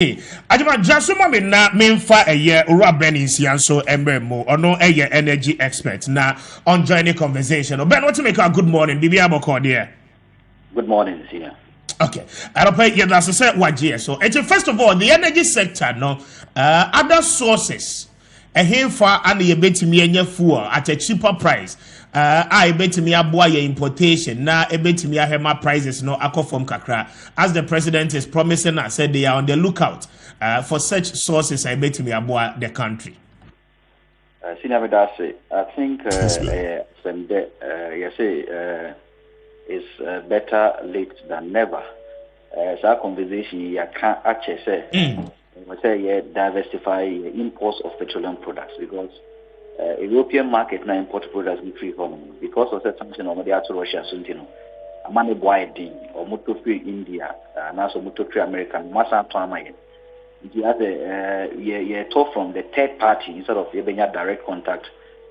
Ajima Jasuma me na memfa eye ura Benin so embremo ono eye energy expert na on joining conversation. Ben, what to make a good morning? Bibi Aboko there. Good morning, senior. Okay. I don't pay that's say what year. So first of all, the energy sector no other sources. A here for and you bet me any fuel at a cheaper price. I bet me a boy importation now a bet me a hema prices no ako from kakra. As the president is promising, I said they are on the lookout for such sources. I bet me a boy the country. Senior Vidasi, I think you say it's better late than never. So our conversation you can't actually say. We say diversify imports of petroleum products because European market now import products in free home because of that something over there to Russia soon you know. A money buy or motor free India and also motor free American massa to you have a talk from the third party instead of having a direct contact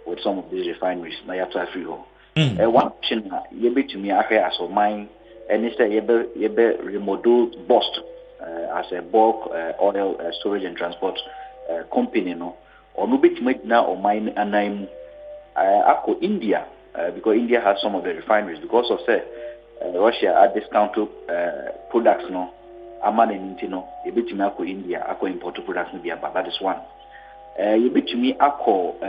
with some of these refineries. Now you have to free home. One option you be to me as of mine and instead you be remodel bust as a bulk oil storage and transport company, no, or no bit make now or mine and I'm India because India has some of the refineries because of say Russia at discount products, no, Aman and Intino, you bit me ako India, ako import products no but that is one. You bit me ako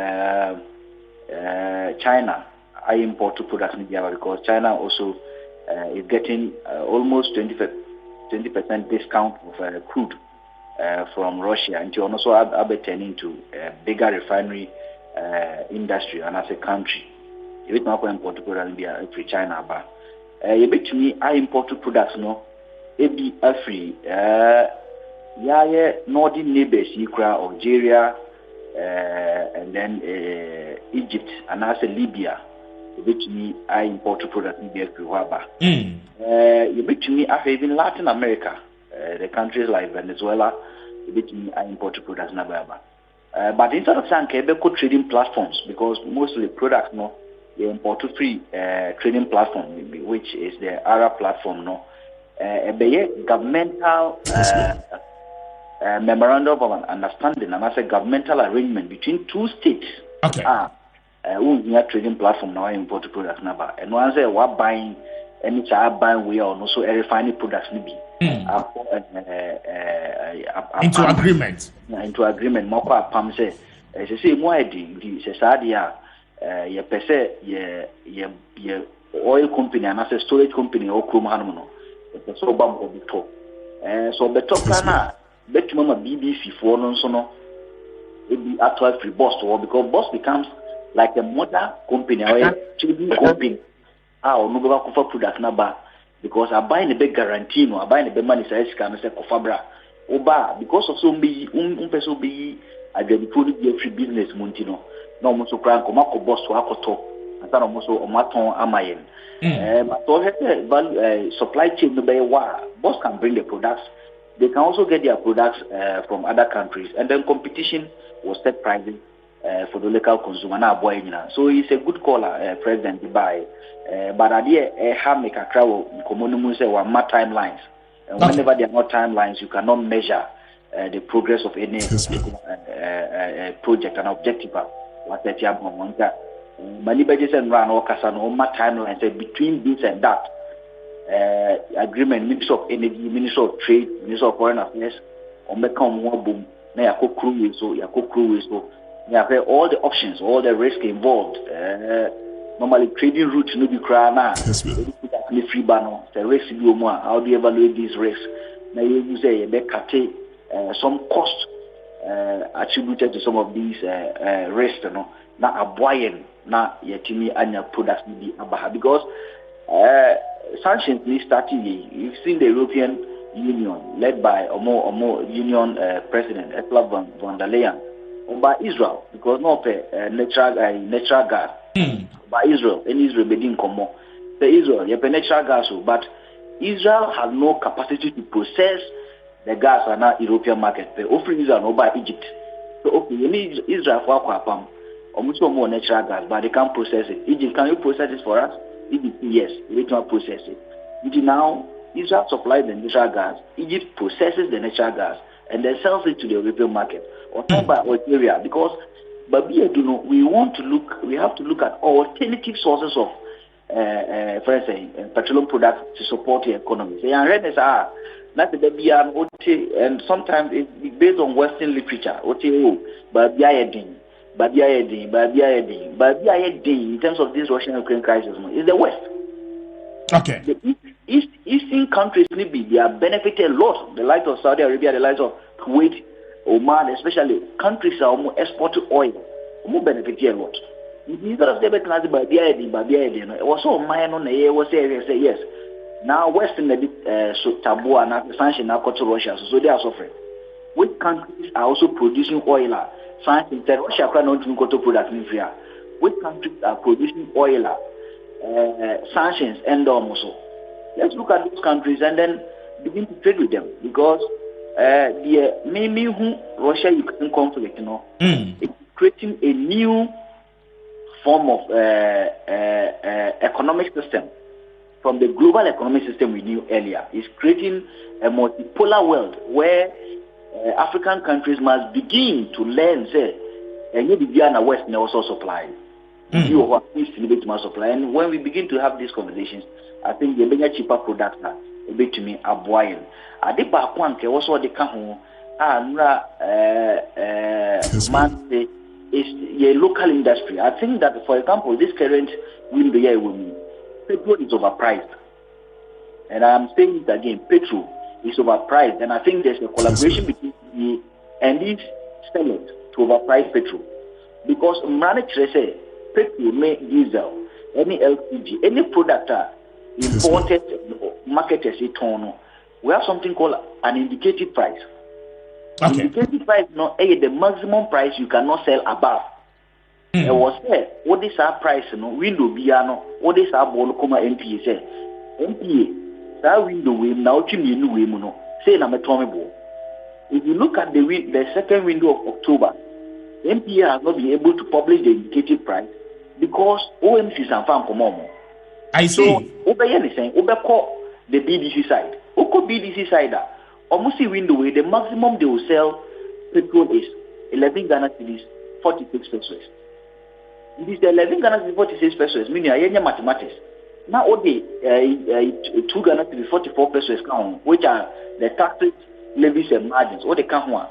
China, I import products no because China also is getting almost 20% discount of crude from Russia, and you also are turning to a bigger refinery industry and as a country. You bit not import products free China, but you bit to me I import products no, it be free. Northern neighbors, Algeria, and then Egypt, and as a Libya. Which me I import products in the you bet me I even Latin America, the countries like Venezuela, you bet me I import products in but instead of saying Quebec trading platforms because mostly products no they import free trading platform which is the Arab platform no governmental memorandum of understanding and as a governmental arrangement between two states. Okay. We have trading platform now import products number and once they were buying any child buying we are also refining products maybe into agreement more pam say say more the sadia ye pese ye oil company and as a storage company or chrome hanuno so bam obito so beto kana bet mama BBC for no so no it be actual free boss because boss becomes like a mother company or trading company. No go for product number because I buy a big guarantee no I buy a big money say can say kofabra oba because of so be person be I get product be free business montino no mo so kran ko mako boss to akoto anta no mo so o maton amayen but so supply chain no be wa boss can bring the products. They can also get their products from other countries and then competition will set pricing for the local consumer now boy so it's a good caller President Dubai but idea have make a travel commonly say one more timelines and whenever there are not timelines you cannot measure the progress of any project and objective what that you have many budgets and run all casano more timelines between this and that agreement Minister of Energy, Minister of Trade, Minister of Foreign Affairs on become more boom na yako crew so yeah, all the options, all the risk involved. Normally, trading route no be cry now. Free banner. The risk you more. How do you evaluate these risks? Now you say you cut some cost attributed to some of these risks. No, now a buying now yetimi anya products be abaha because sanctions need starting. You've seen the European Union led by or more Union President Ursula von der Leyen. By Israel because not natural gas by Israel and Israel didn't come more. The Israel you have natural gas but Israel has no capacity to process the gas on our European market. They offer Israel no by Egypt. So okay, you need Israel for aquapam or much more natural gas, but they can't process it. Egypt, can you process it for us? Egypt, yes, we cannot process it. Now Israel supplies the natural gas, Egypt processes the natural gas and then sells it to the European market or by Algeria, because but we have to look at alternative sources of for instance, petroleum products to support the economy. So, and sometimes it's based on Western literature. In terms of this Russian-Ukraine crisis, is the West. Okay. The Eastern countries they are benefited a lot. The likes of Saudi Arabia, the likes of Kuwait, Oman, especially countries are more exporting oil. More benefited a lot. Instead of debate class by the idea, it was so minor. Say yes. Now Western taboo and sanction now to Russia, so they are suffering. Which countries are also producing oil? Sanctions that Russia cannot even go to product in Korea. Which countries are producing oil? Sanctions and also. Let's look at those countries and then begin to trade with them, because the maybe Russia-Ukraine conflict, it's creating a new form of economic system from the global economic system we knew earlier. It's creating a multipolar world where African countries must begin to learn, say, and maybe the West and also supply. You are to my supply, and when we begin to have these conversations, I think the bigger cheaper products are a bit to me are boiling. I did back one also the Kahu is a local industry. I think that, for example, this current window here with me, petrol is overpriced. And I'm saying it again, petrol is overpriced. And I think there's a collaboration between me and these sellers to overprice petrol. Because managers say petrol, diesel, any LPG, any product imported, marketed, we have something called an indicative price. Okay. Indicative price the maximum price you cannot sell above. It was there. What is our price? Window biano. What is our ball? NPA say NPA. That window we now say na metomebo. If you look at the second window of October, NPA has not been able to publish the indicative price because OMCs and farm come. I see. So over anything, over the BDC side. Oko BDC side. Almost window the maximum they will sell petrol is 11 Ghana cedis, 46 pesos. It is the 11 Ghana cedis, 46 pesos. Meaning I mathematics. Now all the 2 Ghana cedis, 44 pesos count, which are the taxes, levies and margins. All the count one,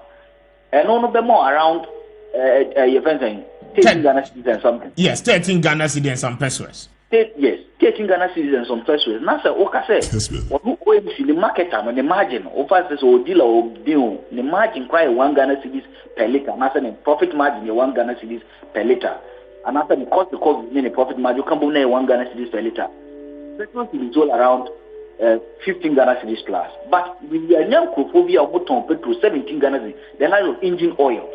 and all of them more around your friends saying 13 Ghana cedis and something. Yes, 13 Ghana cedis and some pesos. Yes, 13 Ghana cedis and some pesos. Now say okay say. The market and the margin over this or deal or deal the margin cry 1 Ghana cedis per liter, and after the profit margin 1 Ghana cedis per liter, and after the cost the profit margin you can buy 1 Ghana cedis per liter. Petrol is all around 15 Ghana cedis plus, but with the young crophobia of petrol 17 Ghana cedis, the line of engine oil.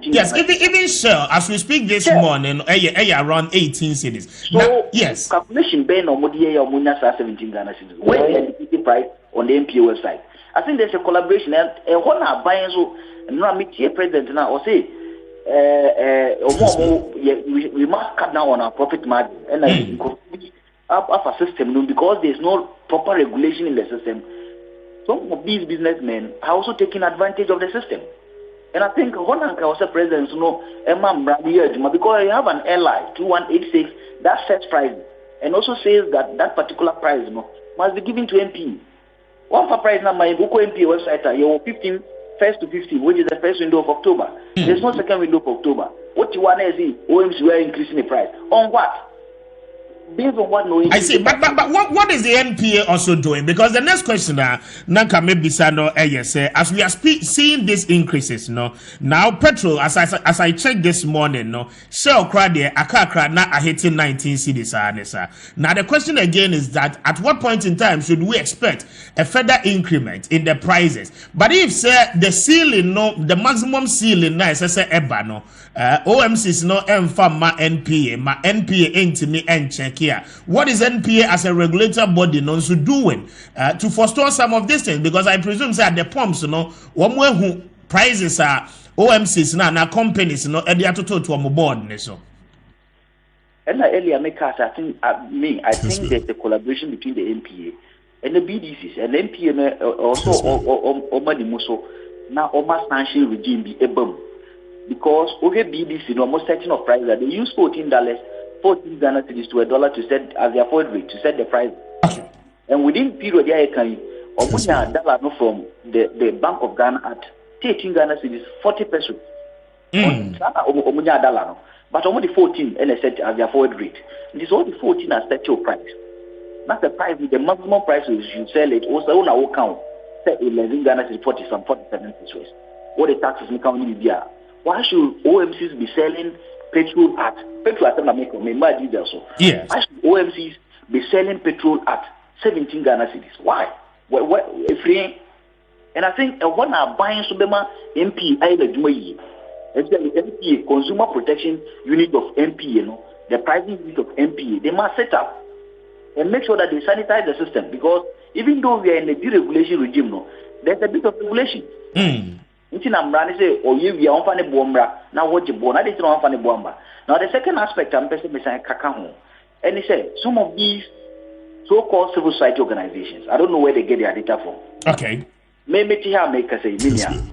Yes, even Shell, as we speak this morning, around 18 cities. So, now, yes. Calculation Ben or Modia or Munas 17 Ghana cities. Where is the price on the NPA website? I think there's a collaboration and one are buying so no meet here president now or say we must cut down on our profit margin and up a system because there's no proper regulation in the system. Some of these businessmen are also taking advantage of the system. And I think Honanka was a president, because you have an airline 2186 that sets price and also says that particular price must be given to MP. One for price now, my Boko MP website, you 15 1st to 15, which is the first window of October. There's no second window of October. What you want to see, OMC were increasing the price on what? Based on what no. I see, but what is the NPA also doing? Because the next question Nanka maybe as we are seeing these increases, now petrol as I checked this morning, Shell crowd there, Akakra na hitting 19 cedis. Now the question again is that at what point in time should we expect a further increment in the prices? But if the ceiling the maximum ceiling na OMCs ma NPA ain't me and check here. What is NPA as a regulator body also doing to forestall some of these things? Because I presume at the pumps, one way who prices are OMCs now companies, and they are to board. So. And earlier, I think there's a collaboration between the NPA and the BDCs and NPA also money muso now almost sanction regime be able because over BDC almost setting of price that they use $14 Ghana cedis to $1 to set as their forward rate to set the price. And within period there can almost dollar no from the Bank of Ghana at 13 Ghana cedis 40 pesos. Dollar, but only 14 and set as their forward rate. This all the 14 as set your price. That's the price. The maximum price is you sell it. Also, on our account, say 11 Ghana cedis 47 pesos. What the taxes make on Libya? Why should OMCs be selling petrol at Yes. Why should OMCs be selling petrol at 17 Ghana cedis? Why? Free. And I think when I'm buying Subema NPA, the NPA, Consumer Protection Unit of NPA, the pricing unit of NPA, they must set up and make sure that they sanitize the system because even though we are in a deregulation regime, there's a bit of regulation. Say, oh, we are on funny bomba. Now what you born? I didn't know funny bomba. Now the second aspect I'm saying Kakaho. And he said some of these so-called civil society organizations, I don't know where they get their data from. Okay. Maybe here make us say Minia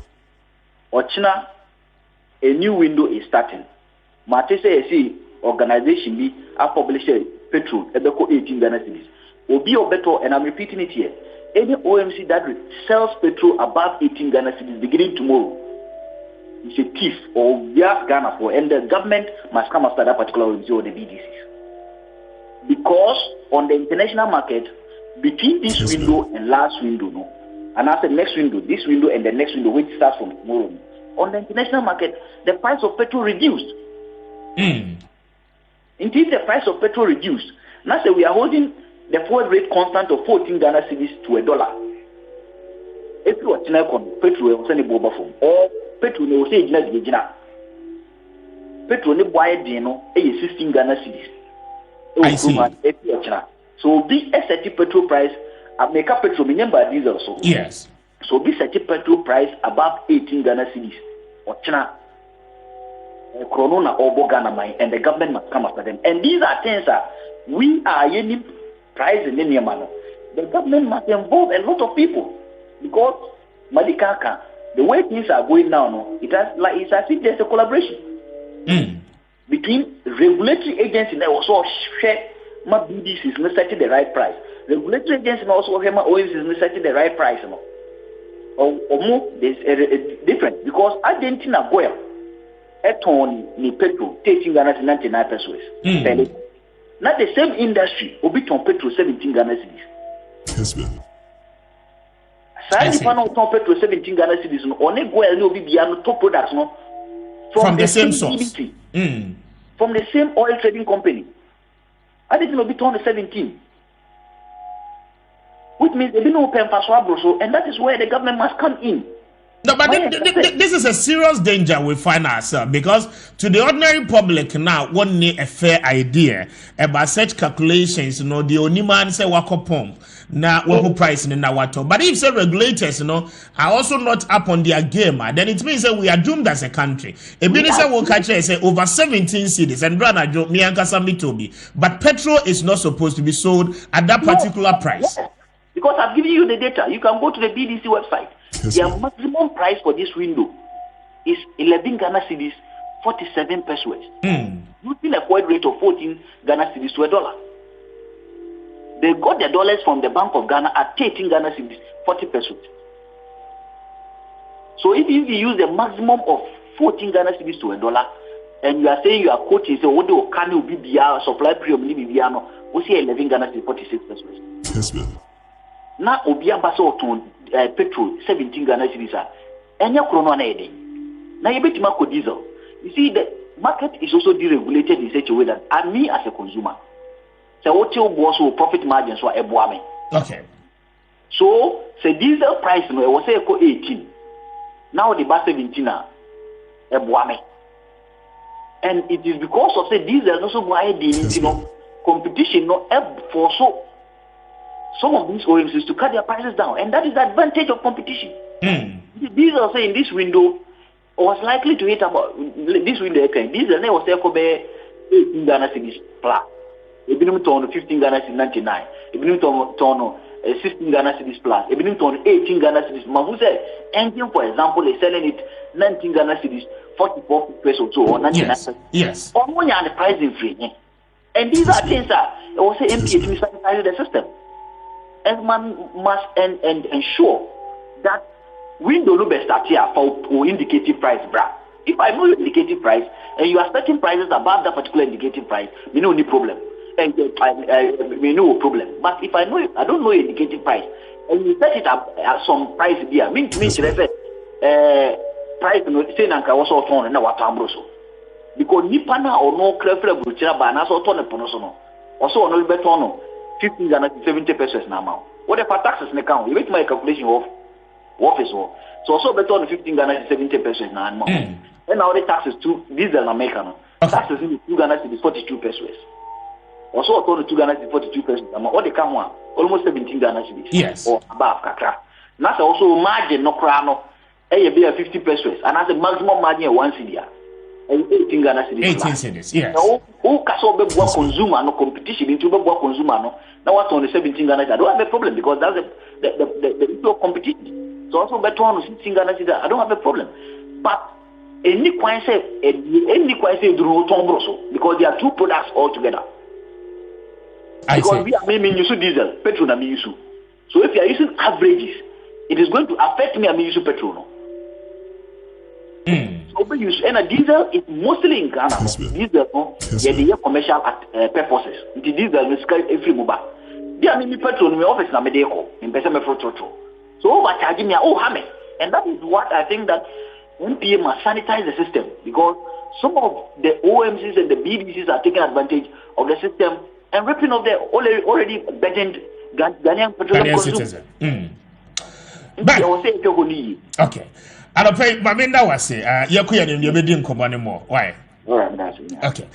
or China, a new window is starting. Mate say see organization be a publisher Petrol at the 18 Ghana cedis. Obi or better, and I'm repeating it here. Any OMC that sells petrol above 18 Ghana cedis beginning tomorrow is a thief or we are Ghana for, and the government must come after that particular OMC or the BDCs. Because on the international market, between this window and last window, and after the next window, this window and the next window, which starts from tomorrow, on the international market, the price of petrol reduced. Indeed, the price of petrol reduced. Now, say we are holding the forward rate constant of 14 Ghana cedis to $1. If you are China petrol, send a boba from or petrol, they will say Gina. Petrol, they buy it, 16 Ghana cedis. I see. So, be a certain petrol price, I make up petrol, remember diesel also. Yes. So, be certain petrol price above 18 Ghana cedis or China. Corona or Ghana mine, and the government must come after them. And these are things that we are any price in any manner. The government must involve a lot of people because Madikaka, the way things are going now, it's as if there's a collaboration between regulatory agencies that also share my BDCs not setting the right price. Regulatory agencies also have my OMCs not setting the right price. Or more, there's a difference because Argentina Goya. Eton ni petrol 13 Ghana 99 pesos. Not the same industry obiton petrol 17 Ghana cedis. Kessben. Say if one ton petrol 17 Ghana cedis no one go el no bibia no top products no from the same source. From the same oil trading company. I didn't know obiton 17. Which means they don't open for so and that is where the government must come in. No, but this is a serious danger we find ourselves because to the ordinary public now, one need a fair idea about such calculations. The only man say wako pump now what pricing in our top. But if say regulators, are also not up on their game, then it means that we are doomed as a country. A minister will catch say over 17 cities and brother Joe Mianka Samitobi, but petrol is not supposed to be sold at that particular price. Yes. Because I've given you the data. You can go to the BDC website. Their maximum price for this window is 11 Ghana cedis, 47 pesos. Using a forward rate of 14 Ghana cedis to $1. They got the dollars from the Bank of Ghana at 13 Ghana cedis, 40 pesos. So if you use the maximum of 14 Ghana cedis to $1, and you are saying you are quoting, say, what do can you be supply premium, we see 11 Ghana cedis, 46 pesos. Kessben. Now, Obia Basso to petrol 17 Ghana cedis, and your chrono na ede. Now you bet Marco diesel. You see, the market is also deregulated in such a way that me as a consumer, so what your boss will profit margins were a boame. Okay. So, say diesel price no was say 18. Now the bar 17 a boame. And it is because of say diesel also buy the competition no for so. Some of these OMCs to cut their prices down, and that is the advantage of competition. These are saying this window was likely to hit about this window. These are was there for 18 Ghana cedis plus. If you turn 15 Ghana cedis 99, if you turn 16 Ghana cedis plus. It been on 18 Ghana cedis. Who said engine, for example, is selling it 19 Ghana cedis, 44 pesos or 99 pesos. Yes. Or money and the pricing free. And these are things that I will say NPA to sanitize the system. And man must ensure that window no best start here for indicative price, bra. If I know your indicative price and you are setting prices above that particular indicative price, we know any problem. And we know a problem. But if I don't know your indicative price and you set it up at some price here, mean price no say nanka was all torn na watambroso. Because nipa na or no clever bruchera ba na so torn ponoso no. Also no better no 15 Ghana 70 pesos now. What if taxes in account? You make my calculation of office war. So also better on 15 Ghana 70 pesos now. And now the taxes to diesel American. Taxes in 2 Ghana is 42 pesos. Also on 2 Ghana is 42 pesos. What they come one almost 17 Ghana cedis. Yes. Or above kakra. That's also margin no crano. Be 50 pesos. And that's the maximum margin 1 cedi. 18 Ghana cedis. 18 cedis. Yes. Who caso be work consumer no competition into be work consumer no. Now what's on the 17 Ghana? I don't have a problem because that's the issue of competition. So also better on 16 Ghana, I don't have a problem. But any question say because there are two products altogether. Because we are maybe using diesel, petrol and use. So if you are using averages, it is going to affect me and using petrol. No? So we use and a diesel is mostly in Ghana. Diesel the commercial purposes. The diesel is every mobile. There are many petrol in my office na medeko in Pesame Petrol. So overcharging me, hammer. And that is what I think that NPA must sanitize the system because some of the OMCs and the BDCs are taking advantage of the system and ripping off the already burdened Ghanaian petroleum citizen. But I will say okay. And I pay Maminda was say, you're queer in your bidding company more. Why? All right, that's it. Okay.